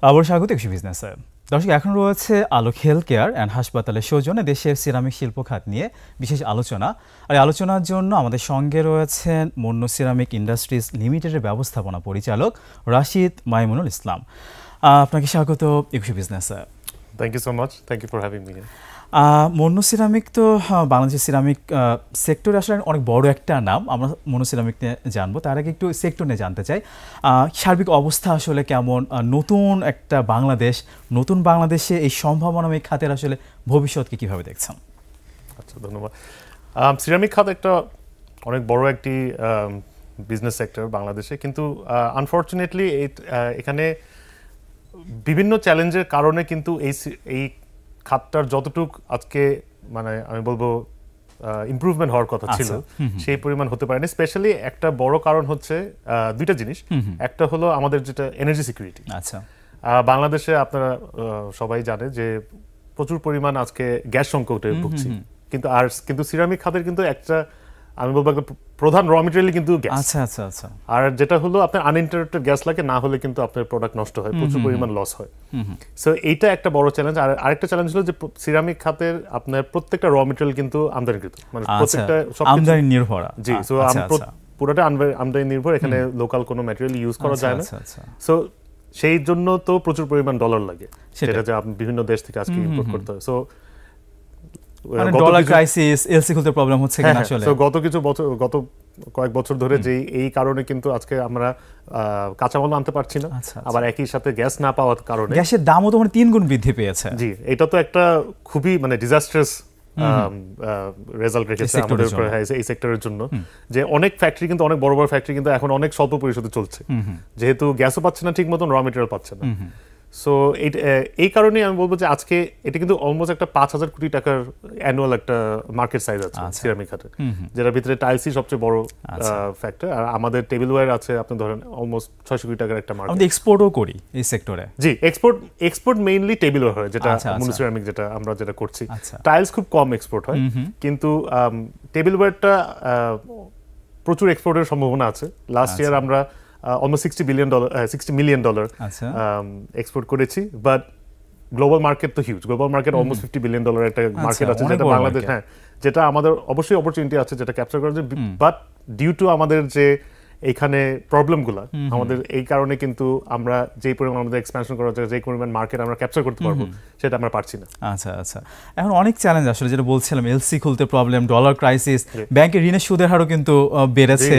আবার স্বাগত কৃষি বিজনেসে। দর্শক, এখন রয়েছে আলোক হেলথ কেয়ার অ্যান্ড হাসপাতালের সৌজন্যে দেশের সিরামিক শিল্প খাত নিয়ে বিশেষ আলোচনা। আর এই আলোচনার জন্য আমাদের সঙ্গে রয়েছেন মন্য সিরামিক ইন্ডাস্ট্রিজ লিমিটেডের ব্যবস্থাপনা পরিচালক রাশিদ মাইমুনুল ইসলাম। আপনাকে স্বাগত কৃষি বিজনেসে। Thank you so much, thank you for having me. মন্য সিরামিক তো বাংলাদেশের সিরামিক সেক্টরে আসলে অনেক বড় একটা নাম। আমরা মন্য সিরামিক নিয়ে জানবো, তার আগে একটু সেক্টর নিয়ে জানতে চাই। সার্বিক অবস্থা আসলে কেমন? নতুন একটা বাংলাদেশ, নতুন বাংলাদেশে এই সম্ভাবনাময় খাতের আসলে ভবিষ্যৎকে কীভাবে দেখছেন? আচ্ছা, ধন্যবাদ। সিরামিক খাত একটা অনেক বড় একটি বিজনেস সেক্টর বাংলাদেশে, কিন্তু আনফর্চুনেটলি এখানে বিভিন্ন চ্যালেঞ্জের কারণে কিন্তু এই খাতটার যতটুক আজকে মানে আমি বলবো ইমপ্রুভমেন্ট হওয়ার কথা ছিল সেই পরিমাণ হতে পারেনি। স্পেশালি একটা বড় কারণ হচ্ছে দুইটা জিনিস। একটা হলো আমাদের যেটা এনার্জি সিকিউরিটি। আচ্ছা, বাংলাদেশে আপনারা সবাই জানে যে প্রচুর পরিমাণ আজকে গ্যাস সংকটে ভুগছি, কিন্তু সিরামিক খাতের কিন্তু একটা আমি বলবো একটা প্রধান র মেটেরিয়াল কিন্তু গ্যাস। আচ্ছা আচ্ছা আচ্ছা। আর যেটা হলো আপনার আনইন্টারাপ্টেড গ্যাস লাগে, না হলে কিন্তু আপনার প্রোডাক্ট নষ্ট হয়, প্রচুর পরিমাণ লস হয়। সো এইটা একটা বড় চ্যালেঞ্জ। আর আরেকটা চ্যালেঞ্জ হলো যে সিরামিক খাতের আপনার প্রত্যেকটা র মেটেরিয়াল কিন্তু আমদানিকৃত, মানে প্রত্যেকটা আমদানি নির্ভর। জি, সো পুরোটা আমদানি নির্ভর, এখানে লোকাল কোনো ম্যাটেরিয়াল ইউজ করা যায় না। সো সেই জন্য তো প্রচুর পরিমাণ ডলার লাগে, সেটা যে আপনি বিভিন্ন দেশ থেকে আজকে ইম্পোর্ট করতে হয়। সো ডলার ক্রাইসিস, এলসি খুলতে প্রবলেম হচ্ছে কিনা আসলে। সো গত কয়েক বছর ধরে যে এই কারণে কিন্তু আজকে আমরা কাঁচামাল আনতে পারছি না। আবার একই সাথে গ্যাস না পাওয়ার কারণে গ্যাসের দামও তো 3 গুণ বৃদ্ধি পেয়েছে। জি, এটা তো একটা খুবই মানে ডিজাস্ট্রাস রেজাল্ট রেখেছে আমাদের উপর এই সেক্টরের জন্য, যে অনেক ফ্যাক্টরি কিন্তু অনেক বড় বড় ফ্যাক্টরি কিন্তু এখন অনেক স্বল্প পরিশোধে চলছে, যেহেতু গ্যাসও পাচ্ছে না ঠিক মতন, র মেটেরিয়াল পাচ্ছে না। সো এই কারণেই আমি বলবো যে আজকে এটা কিন্তু অলমোস্ট একটা 5,000 কোটি টাকার অ্যানুয়াল একটা মার্কেট সাইজ আছে সিরামিক খাতে, যেটার ভিতরে টাইলসই সবচেয়ে বড় ফ্যাক্টর। আর আমাদের টেবিলওয়্যার আছে, আপনি ধরেন অলমোস্ট 600 কোটি টাকার একটা মার্কেট। আমরা এক্সপোর্টও করি এই সেক্টরে। জি, এক্সপোর্ট মেইনলি টেবিলওয়্যার হয়, যেটা মনো সিরামিক যেটা আমরা করছি। টাইলস খুব কম এক্সপোর্ট হয়, কিন্তু টেবিলওয়্যারটা প্রচুর এক্সপোর্টের সম্ভাবনা আছে। লাস্ট ইয়ার আমরা almost $60 million এক্সপোর্ট করেছি, বাট গ্লোবাল মার্কেট তো huge. Global market almost $50 billion একটা মার্কেট আছে, যেটা বাংলাদেশ, হ্যাঁ, যেটা আমাদের অবশ্যই অপরচুনিটি আছে যেটা ক্যাপচার করা যায়। বাট ডিউ টু আমাদের যে এইখানে প্রবলেমগুলো, আমাদের এই কারণে কিন্তু আমরা যেই পরিমাণ আমাদের এক্সপ্যানশন করা যায়, যেই পরিমাণ মার্কেট আমরা ক্যাপচার করতে পারবো, সেটা আমরা পারছি না। আচ্ছা আচ্ছা। এখন অনেক চ্যালেঞ্জ আসলে, যেটা বলছিলাম, এলসি খুলতে প্রবলেম, ডলার ক্রাইসিস, ব্যাংকের ঋণের সুদের হারও কিন্তু বেড়েছে,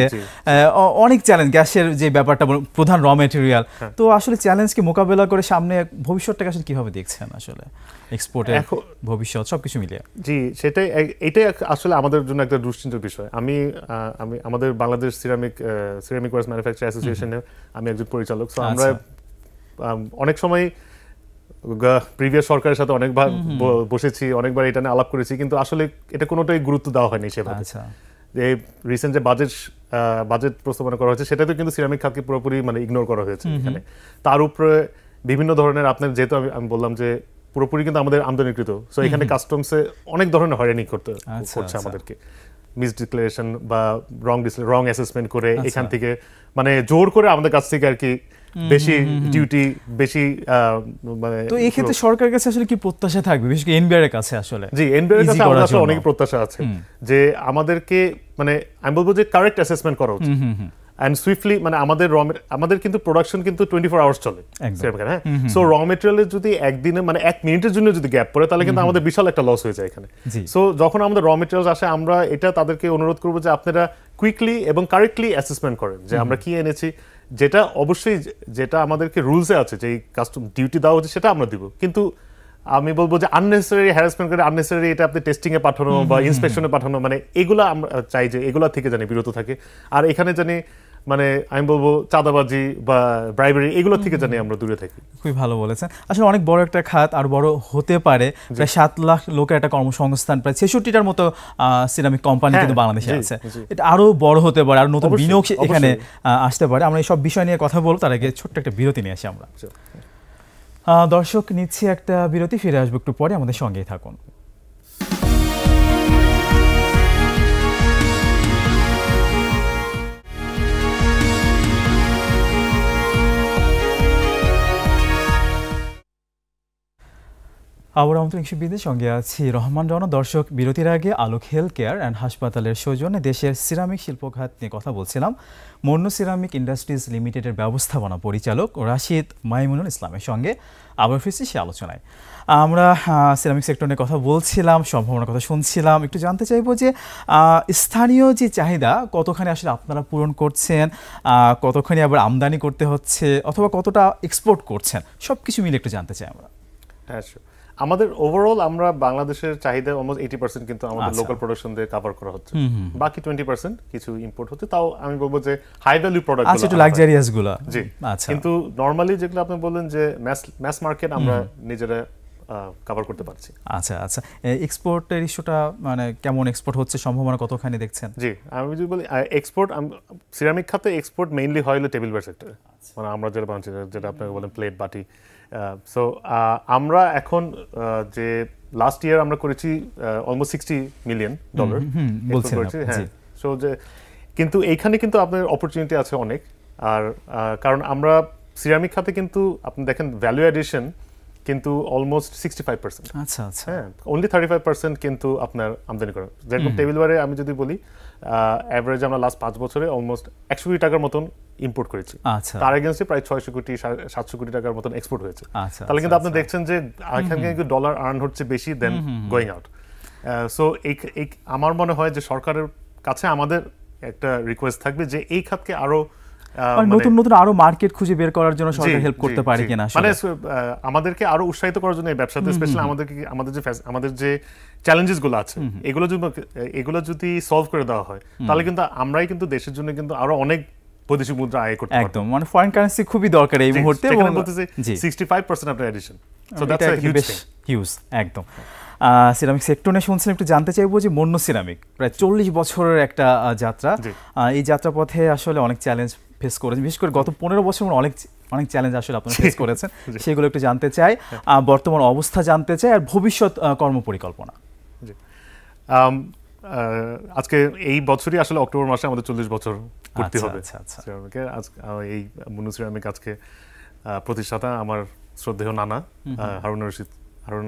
অনেক চ্যালেঞ্জ। গ্যাসের যে ব্যাপারটা প্রধান র মেটেরিয়াল, তো আসলে চ্যালেঞ্জকে মোকাবেলা করে সামনে ভবিষ্যৎটাকে আসলে কিভাবে দেখছেন আসলে, এক্সপোর্টের ভবিষ্যৎ সবকিছু মিলিয়ে? জি, এটাই আসলে আমাদের জন্য একটা দুশ্চিন্তার বিষয়। আমি আমাদের বাংলাদেশ সিরামিক ওয়ার্কস ম্যানুফ্যাকচার অ্যাসোসিয়েশনে আমি একজন পরিচালক। সো আমরা অনেক সময় প্রিভিয়াস সরকারের সাথে অনেকবার বসেছি, অনেকবার এটা নিয়ে আলাপ করেছি, কিন্তু আসলে এটা কোনোটাই গুরুত্ব দেওয়া হয়নি সেভাবে। যে রিসেন্ট যে বাজেট প্রস্তাবনা করা হয়েছে, সেটাতে কিন্তু সিরামিক খাতকে পুরোপুরি মানে ইগনোর করা হয়েছে এখানে। তার উপরে বিভিন্ন ধরনের আপনার, যেহেতু আমি বললাম যে পুরোপুরি কিন্তু আমাদের আমদানিকৃত, সো এখানে কাস্টমসে অনেক ধরনের হয়রানি করছে আমাদেরকে। মিসডিক্লারেশন বা রং অ্যাসেসমেন্ট করে এখান থেকে মানে জোর করে আমাদের কাছ থেকে আর কি বেশি ডিউটি, বেশি মানে। তো এই ক্ষেত্রে সরকারের কাছে আসলে কি প্রত্যাশা থাকবে, বিশেষ করে এনবিআর এর কাছে? আসলে জি, এনবিআর এর কাছে আমাদের আসলে অনেক প্রত্যাশা আছে যে আমাদেরকে মানে আমি বলবো যে কারেক্ট অ্যাসেসমেন্ট করা উচিত অ্যান্ড সুইফটলি। মানে আমাদের কিন্তু প্রোডাকশন কিন্তু 24 আওয়ার্স চলে, হ্যাঁ। সো র মেটেরিয়ালের যদি একদিনে মানে 1 মিনিটের জন্য যদি গ্যাপ পড়ে, তাহলে কিন্তু আমাদের বিশাল একটা লস হয়ে যায় এখানে। সো যখন আমাদের র মেটেরিয়ালস আসে, আমরা এটা তাদেরকে অনুরোধ করবো যে আপনারা কুইকলি এবং কারেক্টলি অ্যাসেসমেন্ট করেন যে আমরা কি এনেছি। যেটা অবশ্যই যেটা আমাদেরকে রুলসে আছে, যে কাস্টম ডিউটি দেওয়া হচ্ছে, সেটা আমরা দিব, কিন্তু আমি বলবো যে আননেসেসারি হ্যারাসমেন্ট করে, আননেসেসারি এটা আপনি টেস্টিংয়ে পাঠানো বা ইন্সপেকশনে পাঠানো, মানে এগুলো আমরা চাই যে এগুলা থেকে জানি বিরত থাকে। আর এখানে জানি মানে আমি বলবো চাঁদাবাজি বা ব্রাইবারি, এগুলো থেকে জানি আমরা দূরে থাকি। খুবই ভালো বলেছেন। আসলে অনেক বড় একটা খাত, আর বড় হতে পারে। প্রায় 7 লাখ লোকের একটা কর্মসংস্থান, প্রায় 66টার মতো সিরামিক কোম্পানি কিন্তু বাংলাদেশে আছে। এটা আরো বড় হতে পারে, আর নতুন বিনিয়োগ এখানে আসতে পারে। আমরা এই সব বিষয় নিয়ে কথা বলবো, তার আগে ছোট্ট একটা বিরতি নিয়ে আসি আমরা। দর্শক, নিচ্ছি একটা বিরতি, ফিরে আসবো একটু পরে, আমাদের সঙ্গেই থাকুন। আবার আমন্ত্রণ বিদের সঙ্গে আছি রহমান রানা। দর্শক, বিরতির আগে আলোক হেলথ কেয়ার অ্যান্ড হাসপাতালের সৌজন্যে দেশের সিরামিক শিল্পখাত নিয়ে কথা বলছিলাম মন্য সিরামিক ইন্ডাস্ট্রিজ লিমিটেডের ব্যবস্থাপনা পরিচালক রাশিদ মাইমুনুল ইসলামের সঙ্গে। আবার ফিরছি সে আলোচনায়। আমরা সিরামিক সেক্টর নিয়ে কথা বলছিলাম, সম্ভাবনার কথা শুনছিলাম। একটু জানতে চাইবো যে স্থানীয় যে চাহিদা কতখানি আসলে আপনারা পূরণ করছেন, কতখানি আবার আমদানি করতে হচ্ছে, অথবা কতটা এক্সপোর্ট করছেন, সব কিছু মিলে একটু জানতে চাই আমরা। হ্যাঁ, আমাদের ওভারঅল আমরা বাংলাদেশের চাহিদা অলমোস্ট 80% কিন্তু আমাদের লোকাল প্রোডাকশন দিয়ে কভার করা হচ্ছে। বাকি 20% কিছু ইম্পোর্ট হচ্ছে। তাও আমি বলবো যে হাই ভ্যালু প্রোডাক্ট আছে, একটু লাক্সারিয়াস গুলো। জি, আচ্ছা। কিন্তু নরমালি যেগুলো আপনি বললেন যে ম্যাস মার্কেট আমরা নিজেরা কভার করতে পারছি। আচ্ছা আচ্ছা, এক্সপোর্টের ইস্যুটা মানে কেমন, এক্সপোর্ট হচ্ছে, সম্ভাবনা কতখানি দেখছেন? জি, আমি যদি বলি এক্সপোর্ট, সিরামিক খাতে এক্সপোর্ট মেইনলি হয় হলো টেবিল ওয়্যার সেক্টরে, মানে আমরা যেটা বানাচ্ছি, যেটা আপনাকে বলেন প্লেট বাটি। সো আমরা এখন যে লাস্ট ইয়ার আমরা করেছি অলমোস্ট $60 মিলিয়ন বলছেন। হ্যাঁ, সো যে কিন্তু এইখানে কিন্তু আপনার অপরচুনিটি আছে অনেক। আর কারণ আমরা সিরামিক খাতে কিন্তু আপনি দেখেন ভ্যালু অ্যাডিশন কিন্তু অলমোস্ট 65%। আচ্ছা আচ্ছা, হ্যাঁ, অনলি 35% কিন্তু আপনার আমদানি করেন। যেরকম টেবিল ওয়্যারে আমি যদি বলি অ্যাভারেজ আমরা লাস্ট 5 বছরে অলমোস্ট 100 কোটি টাকার মতন ইম্পোর্ট করেছি। আচ্ছা, তার এগেইনস্টে প্রায় 600 কোটি 700 কোটি টাকার মতন এক্সপোর্ট হয়েছে। আচ্ছা, তাহলে কিন্তু আপনি দেখছেন যে এখানে কিন্তু ডলার আর্ন হচ্ছে বেশি দেন গোয়িং আউট। সো এই আমার মনে হয় যে সরকারের কাছে আমাদের একটা রিকোয়েস্ট থাকবে যে এই খাতকে আরো নতুন নতুন আরো মার্কেট খুঁজে বের করার জন্য সরকার হেল্প করতে পারে কিনা, মানে আমাদেরকে আরো উৎসাহিত করার জন্য এই ব্যবসাতে, স্পেশালি আমাদের যে চ্যালেঞ্জেস গুলো আছে এগুলো যদি সলভ করে দেওয়া হয় তাহলে কিন্তু আমরাই কিন্তু দেশের জন্য কিন্তু আরো অনেক বৈদেশিক মুদ্রা আয় করতে পারবো। একদম, মানে ফরেন কারেন্সি খুবই দরকার এই মুহূর্তে। এবং বলতেছে 65% আপনার addition, so that's a huge thing. Huge, একদম। সিরামিক সেক্টর নিয়ে শুনছিলাম, একটু জানতে চাইবো যে মন্য সিরামিক প্রায় 40 বছরের একটা যাত্রা। এই যাত্রাপথে আসলে অনেক চ্যালেঞ্জ ফেস করেছেন, বিশেষ করে গত 15 বছর অনেক চ্যালেঞ্জ আসলে আপনারা ফেস করেছেন, সেগুলো একটু জানতে চাই। বর্তমান অবস্থা জানতে চাই, আর ভবিষ্যৎ কর্মপরিকল্পনা। আজকে এই বছরই আসলে অক্টোবর মাসে আমাদের 40 বছর পূর্তি হবে। এই মন্য সিরামিক আজকে প্রতিষ্ঠাতা আমার শ্রদ্ধেয় নানা হারুন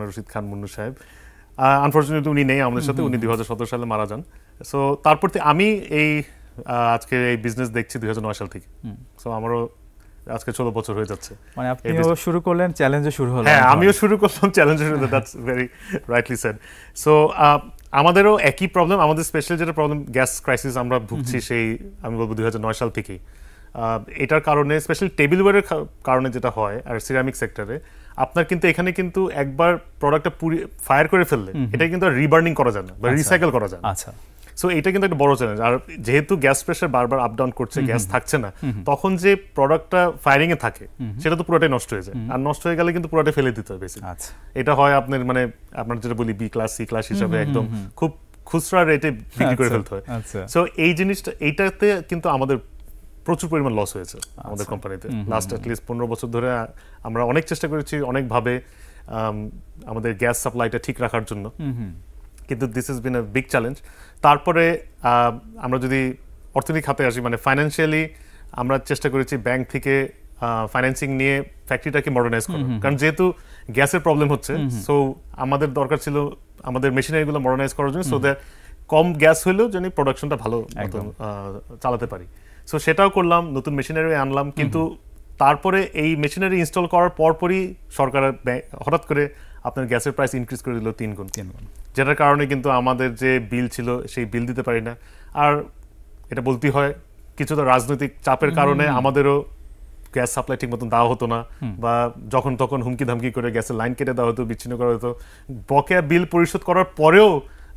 রশিদ খান মুন্নু সাহেব। আনফরচুনেটলি উনি নেই আমাদের সাথে, উনি 2017 সালে মারা যান। সো তারপর আমি আজকে এই বিজনেস দেখছি 2009 সাল থেকে। সো আমারও আজকে 16 বছর হয়ে যাচ্ছে। মানে আপনিও শুরু করলেন, চ্যালেঞ্জও শুরু হলো। হ্যাঁ, আমিও শুরু করলাম, চ্যালেঞ্জও শুরু হলো। That's very rightly said. So আমাদেরও একই প্রবলেম, আমাদের স্পেশাল যেটা প্রবলেম গ্যাস ক্রাইসিস আমরা ভুগছি সেই আমি বলবো 2009 সাল থেকেই। এটার কারণে স্পেশালি টেবিল ওয়্যারের কারণে যেটা হয় আর সিরামিক সেক্টরে আপনার কিন্তু এখানে কিন্তু একবার প্রোডাক্টটা ফায়ার করে ফেললে এটা কিন্তু রিবার্নিং করা যায় না বা রিসাইকেল করা যায় না। আচ্ছা, সো এটা কিন্তু একটা বড় চ্যালেঞ্জ। আর যেহেতু গ্যাস প্রেশার বারবার আপ ডাউন করছে, গ্যাস থাকছে না, তখন যে প্রোডাক্টটা ফায়ারিং এ থাকে সেটা তো পুরোটাই নষ্ট হয়ে যায়। আর নষ্ট হয়ে গেলে কিন্তু পুরোটাই ফেলে দিতে হবে বেসিক্যালি। আচ্ছা, এটা হয় আপনার মানে আপনার যেটা বলি বি ক্লাস সি ক্লাস হিসাবে একদম খুব খুচরা রেটে বিক্রি করে ফেলতে হয়। সো এই জিনিসটা এইটাতে কিন্তু আমাদের প্রচুর পরিমাণ লস হয়েছে আমাদের কোম্পানিতে লাস্ট অ্যাটলিস্ট 15 বছর ধরে। আমরা অনেক চেষ্টা করেছি অনেকভাবে আমাদের গ্যাস সাপ্লাইটা ঠিক রাখার জন্য, কিন্তু this is bin a big challenge. তারপরে আমরা যদি অর্থনৈতিক খাতে আসি, মানে ফাইন্যান্সিয়ালি আমরা চেষ্টা করেছি ব্যাংক থেকে ফাইন্যান্সিং নিয়ে ফ্যাক্টরিটাকে মডার্নাইজ করার, কারণ যেহেতু গ্যাসের প্রবলেম হচ্ছে। সো আমাদের দরকার ছিল আমাদের মেশিনারিগুলো মডার্নাইজ করার জন্য, সো দ্যাট কম গ্যাস হলেও যেন প্রোডাকশনটা ভালো মতন চালাতে পারি। সো সেটাও করলাম, নতুন মেশিনারি আনলাম। কিন্তু তারপরে এই মেশিনারি ইনস্টল করার পরপরই সরকার হঠাৎ করে আপনার গ্যাসের প্রাইস ইনক্রিজ করে দিল 3 গুণ, যেটার কারণে কিন্তু আমাদের যে বিল ছিল সেই বিল দিতে পারি না। আর এটা বলতেই হয় কিছুটা রাজনৈতিক চাপের কারণে আমাদেরও গ্যাস সাপ্লাই ঠিক মতন দেওয়া হতো না, বা যখন তখন হুমকি ধামকি করে গ্যাসের লাইন কেটে দেওয়া হতো, বিচ্ছিন্ন করা হতো, বকেয়া বিল পরিশোধ করার পরেও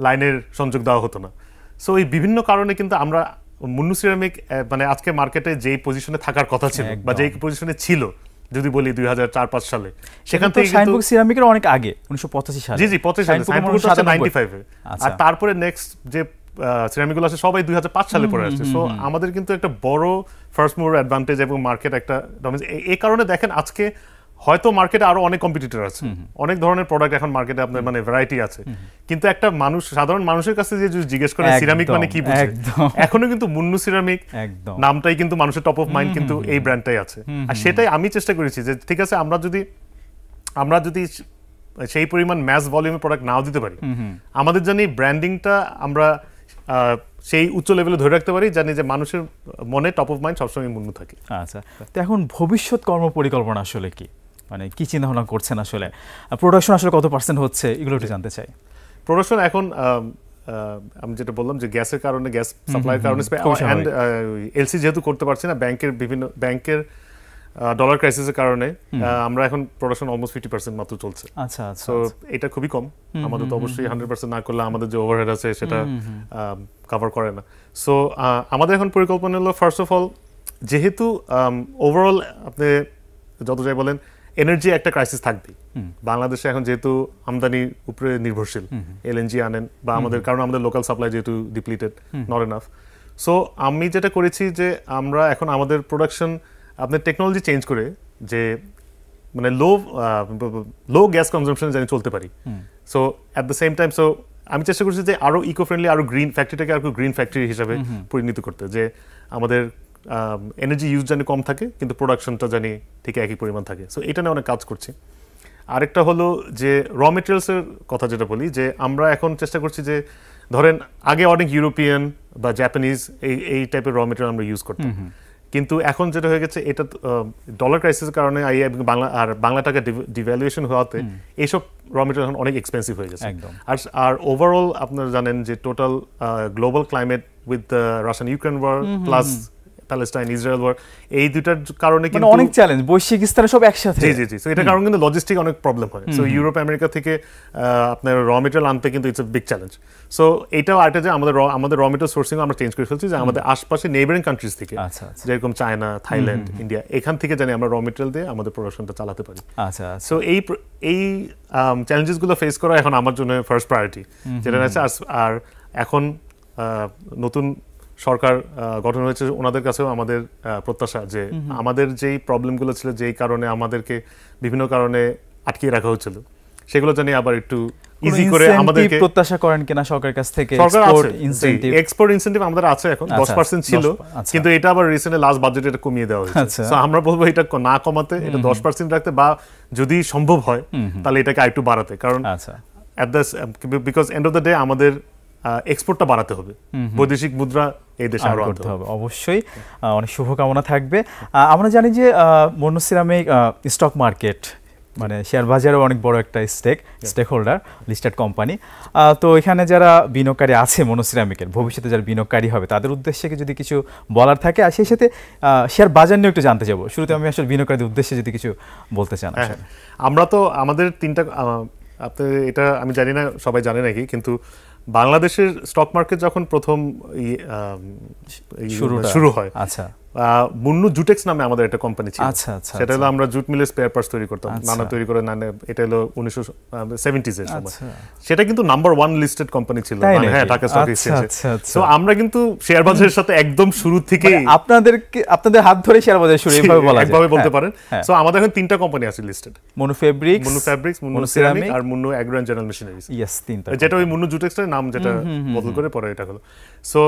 লাইনের সংযোগ দেওয়া হতো না। সো এই বিভিন্ন কারণে কিন্তু আমরা মুন্নু সিরামিক মানে আজকে মার্কেটে যেই পজিশনে থাকার কথা ছিল বা যেই পজিশনে ছিল যদি বলি 2004-05 সালে, সেখান থেকে সাইনবুক সিরামিকের অনেক আগে 1985 সালে। জি 85 সালে, সাইনবুক 95 এ। আর তারপরে নেক্সট যে সিরামিকগুলো আছে সবাই 2005 সালে পরে আসছে। সো আমাদের কিন্তু একটা বড় ফার্স্ট মুভার অ্যাডভান্টেজ এবং মার্কেট একটা এই কারণে দেখেন আজকে হয়তো মার্কেটে আরো অনেক কম্পিটিটর আছে, অনেক ধরনের প্রোডাক্ট এখন মার্কেটে আপনার মানে ভ্যারাইটি আছে, কিন্তু একটা মানুষ সাধারণ মানুষের কাছে যে জিজ্ঞেস করে সিরামিক মানে কি বুঝে, এখনো কিন্তু মুন্নু সিরামিক নামটাই কিন্তু মানুষের টপ অফ মাইন্ড কিন্তু এই ব্র্যান্ডটাই আছে। আর সেটাই আমি চেষ্টা করেছি যে ঠিক আছে আমরা যদি সেই পরিমাণ ম্যাস ভলিউমের প্রোডাক্ট নাও দিতে পারি, আমাদের জানি ব্র্যান্ডিংটা আমরা সেই উচ্চ লেভেলে ধরে রাখতে পারি, জানি যে মানুষের মনে টপ অফ মাইন্ড সবসময় মুন্নু থাকে। আচ্ছা, তো এখন ভবিষ্যৎ কর্ম পরিকল্পনা আসলে কি, মানে কি চিন্তা ভাবনা করছেন আসলে, প্রোডাকশন আসলে কত পার্সেন্ট হচ্ছে এগুলো একটু জানতে চাই। প্রোডাকশন এখন আমি যেটা বললাম যে গ্যাসের কারণে, গ্যাস সাপ্লাইয়ের কারণে অ্যান্ড এলসি যেহেতু করতে পারছি না, ব্যাংকের ডলার ক্রাইসিসের কারণে আমরা এখন প্রোডাকশন অলমোস্ট 50% মাত্র চলছে। আচ্ছা আচ্ছা, সো এটা খুবই কম, আমাদের তো অবশ্যই 100% না করলে আমাদের যে ওভারহেড আছে সেটা কভার করে না। সো আমাদের এখন পরিকল্পনা হলো ফার্স্ট অফ অল, যেহেতু ওভারঅল আপনি যত যাই বলেন এনার্জি একটা ক্রাইসিস থাকবেই বাংলাদেশে এখন, যেহেতু আমদানির উপরে নির্ভরশীল, এলএনজি আনেন বা আমাদের, কারণ আমাদের লোকাল সাপ্লাই যেহেতু ডিপ্লিটেড, নট এনাফ। সো আমি যেটা করেছি যে আমরা এখন আমাদের প্রোডাকশন আপনার টেকনোলজি চেঞ্জ করে, যে মানে লো গ্যাস কনজাম্পশন জানি চলতে পারি। So at the same time, so আমি চেষ্টা করছি যে আরো ইকো ফ্রেন্ডলি, আরো গ্রিন ফ্যাক্টরিটাকে আরো গ্রিন ফ্যাক্টরি হিসাবে পরিণত করতে, যে আমাদের এনার্জি ইউজ জানি কম থাকে কিন্তু প্রোডাকশনটা জানি ঠিক একই পরিমাণ থাকে। সো এটা নিয়ে অনেক কাজ করছি। আরেকটা হলো যে র মেটেরিয়ালসের কথা যেটা বলি, যে আমরা এখন চেষ্টা করছি যে ধরেন আগে অনেক ইউরোপিয়ান বা জাপানিজ এই টাইপের র মেটেরিয়াল আমরা ইউজ করতাম, কিন্তু এখন যেটা হয়ে গেছে, এটা ডলার ক্রাইসিসের কারণে বাংলা টাকা ডিভ্যালুয়েশন হওয়াতে এইসব র মেটেরিয়াল এখন অনেক এক্সপেন্সিভ হয়ে গেছে। আর ওভারঅল আপনারা জানেন যে total global climate with the Russian Ukraine war plus Palestine Israel war, এই দুটার কারণে কিন্তু অনেক চ্যালেঞ্জ, বৈশ্বিক স্তরে সব একসাথে। জি। সো এটার কারণে কিন্তু লজিস্টিক অনেক প্রবলেম হয়। সো ইউরোপ আমেরিকা থেকে আপনার র মেটেরিয়াল আনতে কিন্তু it's a big challenge. So এটাও আরেকটা যে আমাদের র মেটেরিয়াল সোর্সিং আমরা চেঞ্জ করে ফেলছি, যে আমাদের আশপাশে নেইবারিং কান্ট্রিজ থেকে, যেরকম চায়না, থাইল্যান্ড, ইন্ডিয়া, এখান থেকে জানি আমরা র মেটেরিয়াল দিয়ে আমাদের প্রোডাকশনটা চালাতে পারি। আচ্ছা, সো এই চ্যালেঞ্জেসগুলো ফেস করা এখন আমার জন্য ফার্স্ট প্রায়োরিটি, যেটা আছে। আর এখন নতুন সরকার গঠন হয়েছে, ওনাদের কাছেও আমাদের প্রত্যাশা যে আমাদের যেই প্রবলেমগুলো ছিল, যেই কারণে আমাদেরকে বিভিন্ন কারণে আটকিয়ে রাখা হচ্ছিল, সেগুলো জানি আবার একটু ইজি করে আমাদেরকে প্রত্যাশা করেন কিনা সরকারের কাছ থেকে। এক্সপোর্ট ইনসেন্টিভ আমাদের আছে এখন, 10% ছিল, কিন্তু এটা আবার রিসেন্টলি লাস্ট বাজেটে এটা কমিয়ে দেওয়া হয়েছে। সো আমরা বলবো এটা না কমাতে, এটা 10% রাখতে, বা যদি সম্ভব হয় তাহলে এটাকে আরেকটু বাড়াতে, কারণ because end of the day আমাদের এক্সপোর্টটা বাড়াতে হবে, বৈদেশিক মুদ্রা এই দেশে আরো আনতে হবে। অবশ্যই অনেক শুভকামনা থাকবে। আমরা জানি যে মন্নু সিরামিক স্টক মার্কেট, মানে শেয়ার বাজারে অনেক বড় একটা স্টেক হোল্ডার, লিস্টেড কোম্পানি। তো এখানে যারা বিনিয়োগকারী আছে মন্নু সিরামিকের, ভবিষ্যতে যারা বিনিয়োগকারী হবে তাদের উদ্দেশ্যে যদি কিছু বলার থাকে, আর সেই সাথে শেয়ার বাজার নিয়ে একটু জানতে চাবো। শুরুতে আমি আসলে বিনিয়োগকারীদের উদ্দেশ্যে যদি কিছু বলতে চান। আমরা তো আমাদের তিনটা, আপনি এটা আমি জানি না সবাই জানে নাকি, কিন্তু বাংলাদেশের স্টক মার্কেট যখন প্রথম শুরু হয়, আচ্ছা, মুন্নু জুটেক্স নামে আমাদের একটা কোম্পানি ছিল। সেটা হলো আমরা জুট মিলের স্পেয়ার পার্টস তৈরি করতাম, নানা তৈরি করে, এটা হলো 1970s এর সময়। সেটা কিন্তু নাম্বার 1 লিস্টেড কোম্পানি ছিল, হ্যাঁ, ঢাকা স্টক এক্সচেঞ্জে। সো আমরা কিন্তু শেয়ার বাজারের সাথে একদম শুরু থেকেই আপনাদের হাত ধরে শেয়ার বাজার শুরু, এইভাবে বলা যায়, একভাবে বলতে পারেন। সো আমাদের এখন 3টা কোম্পানি আছে listed, Monno fabrics, Monno ceramic আর Monno agro and general machineries. Yes, তিনটা, যেটা ওই মুন্নু জুটেক্সের নাম যেটা বদল করে পরে এটা হলো। সো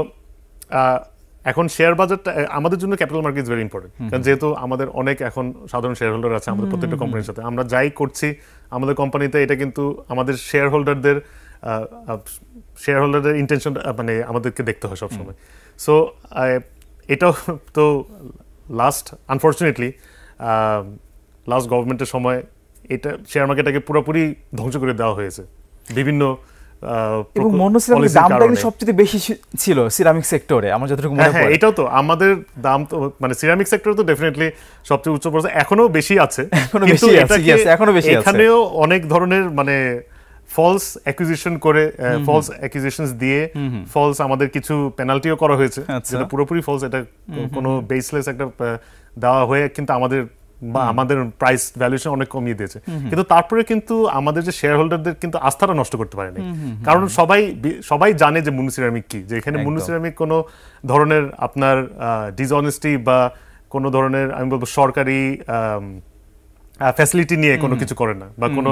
এখন শেয়ার বাজারটা আমাদের জন্য, capital market is very important, কারণ যেহেতু আমাদের অনেক এখন সাধারণ শেয়ার হোল্ডার আছে আমাদের প্রত্যেকটা কোম্পানির সাথে, আমরা যাই করছি আমাদের কোম্পানিতে, এটা কিন্তু আমাদের শেয়ার হোল্ডারদের ইন্টেনশন মানে আমাদেরকে দেখতে হয় সবসময়। সো এটাও তো আনফর্চুনেটলি লাস্ট গভর্নমেন্টের সময় এটা শেয়ার মার্কেটটাকে পুরোপুরি ধ্বংস করে দেওয়া হয়েছে বিভিন্ন, এবং মন্নু সিরামিকের দামটা কিন্তু সবচেয়ে বেশি ছিল সিরামিক সেক্টরে, আমার যতটুকু মনে পড়ে। এটাও তো আমাদের দাম তো, মানে সিরামিক সেক্টরে তো ডেফিনেটলি সবচেয়ে উচ্চ পর্যায়ে, এখনো বেশি আছে, এখানেও অনেক ধরনের মানে ফলস অ্যাকুইজিশন করে, ফলস অ্যাকুইজিশনস দিয়ে ফলস আমাদের কিছু পেনাল্টিও করা হয়েছে, যেটা পুরোপুরি ফলস, এটা কোনো বেসলেস একটা দেওয়া হয়ে কিন্তু আমাদের প্রাইস ভ্যালুয়েশন অনেক কমিয়ে দিয়েছে। কিন্তু তারপরে কিন্তু আমাদের যে শেয়ার হোল্ডারদের কিন্তু আস্থাটা নষ্ট করতে পারেনি, কারণ সবাই জানে যে মুন্নু সিরামিক কি, যে এখানে মুন্নু সিরামিক কোনো ধরনের আপনার ডিসঅনেস্টি বা কোনো ধরনের, আমি বলবো, সরকারি ফ্যাসিলিটি নিয়ে কোনো কিছু করে না, বা কোনো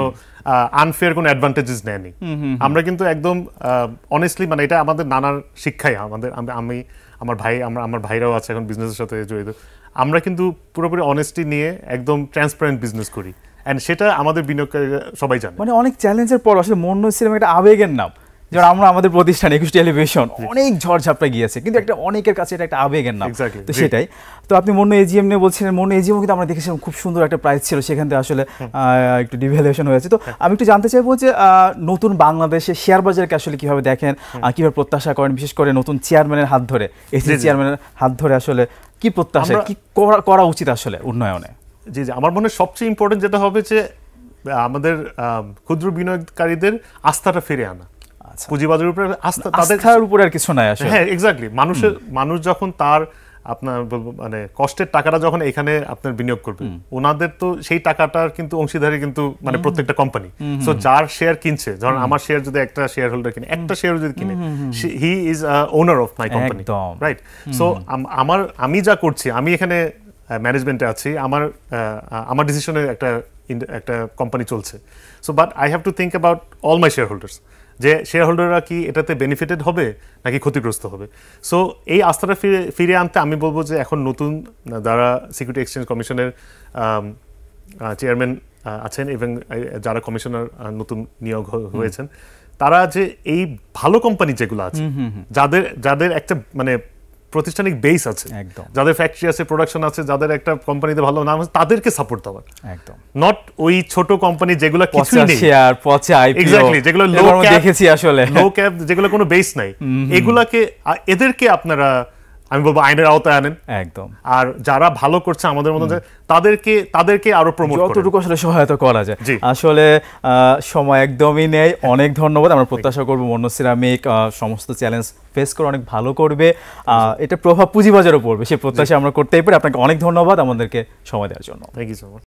আনফেয়ার কোনো অ্যাডভান্টেজেস নেয়নি। আমরা কিন্তু একদম অনেস্টলি, মানে এটা আমাদের নানার শিক্ষাই, আমার ভাইরাও আছে এখন বিজনেসের সাথে জড়িত, আমরা কিন্তু পুরোপুরি অনেস্টি নিয়ে একদম ট্রান্সপারেন্ট বিজনেস করি। এন্ড সেটা আমাদের বিনিয়োগকারীরা সবাই জানে। মানে অনেক চ্যালেঞ্জের পর আসলে মন্য সিনেমা একটা আবেগের নাম, যেমন আমরা আমাদের প্রতিষ্ঠান 21 টেলিভিশন অনেক ঝড়ঝাপটা গিয়েছে, কিন্তু একটা অনেকের কাছে এটা একটা আবেগের নাম। তো সেটাই তো আপনি মন্য এজিএম নিয়ে বলছিলেন, মন্য এজিএম কিন্তু আমরা দেখেছিলাম খুব সুন্দর একটা প্রাইস ছিল, সেখান থেকে আসলে একটু ডিভ্যালুয়েশন হয়েছে। তো আমি একটু জানতে চাইবো যে নতুন বাংলাদেশে শেয়ার বাজারকে আসলে কিভাবে দেখেন, কিভাবে প্রত্যাশা করেন, বিশেষ করে নতুন চেয়ারম্যানের হাত ধরে, এসি চেয়ারম্যানের হাত ধরে আসলে কি প্রত্যাশা, কি করা উচিত আসলে উন্নয়নে? জি জি, আমার মনে হয় সবচেয়ে ইম্পর্টেন্ট যেটা হবে যে আমাদের ক্ষুদ্র বিনিয়োগকারীদের আস্থাটা ফিরে আনা। পুঁজিবাজারের উপরে আস্থা, তাদের উপরে আর কিছু নাই আসলে। হ্যাঁ এক্স্যাক্টলি, মানুষ যখন তার আপনার মানে কষ্টের টাকাটা যখন এখানে আপনার বিনিয়োগ করবে, ওনাদের তো সেই টাকাটার কিন্তু অংশীদারি কিন্তু মানে প্রত্যেকটা কোম্পানি। সো যার শেয়ার কিনছে, ধরুন আমার শেয়ার যদি একটা শেয়ার হোল্ডার কিনে, একটা শেয়ার যদি কিনে, he is owner of my company, right? So আমি যা করছি, আমি এখানে ম্যানেজমেন্টে আছি, আমার ডিসিশনে একটা কোম্পানি চলছে। So but I have to think about all my share holders, যে শেয়ার হোল্ডাররা কি এটাতে বেনিফিটেড হবে নাকি ক্ষতিগ্রস্ত হবে। সো এই আস্থাটা ফিরে আনতে আমি বলবো যে এখন নতুন যারা সিকিউরিটি এক্সচেঞ্জ কমিশনের চেয়ারম্যান আছেন এবং যারা কমিশনার নতুন নিয়োগ হয়েছেন, তারা যে এই ভালো কোম্পানি যেগুলো আছে, যাদের একটা মানে প্রতিষ্ঠানিক বেস আছে, যাদের ফ্যাক্টরি আছে, প্রোডাকশন আছে, যাদের একটা কোম্পানিতে ভালো নাম আছে, তাদেরকে সাপোর্ট দেওয়ার, একদম নট ওই ছোট কোম্পানি যেগুলো কিছুই নেই, শেয়ার পচে আইপিও, এক্স্যাক্টলি, যেগুলো লো ক্যাপ দেখেছি আসলে, লো ক্যাপ, যেগুলো কোনো বেস নাই, এদেরকে আপনারা আমি বলবো আইনের আওতায় আনেন একদম। আর যারা ভালো করছে আমাদের মতো, তাদেরকে আরো প্রমোট করুন, যতটুকু আসলে সহায়তা করা যায়। আসলে সময় একদমই নেই। অনেক ধন্যবাদ। আমরা প্রত্যাশা করব মন্য সিরামিক সমস্ত চ্যালেঞ্জ ফেস করে অনেক ভালো করবে, এটা প্রভাব পুঁজিবাজারও পড়বে, সেই প্রত্যাশা আমরা করতেই পারি। আপনাকে অনেক ধন্যবাদ আমাদেরকে সময় দেওয়ার জন্য। Thank you so much.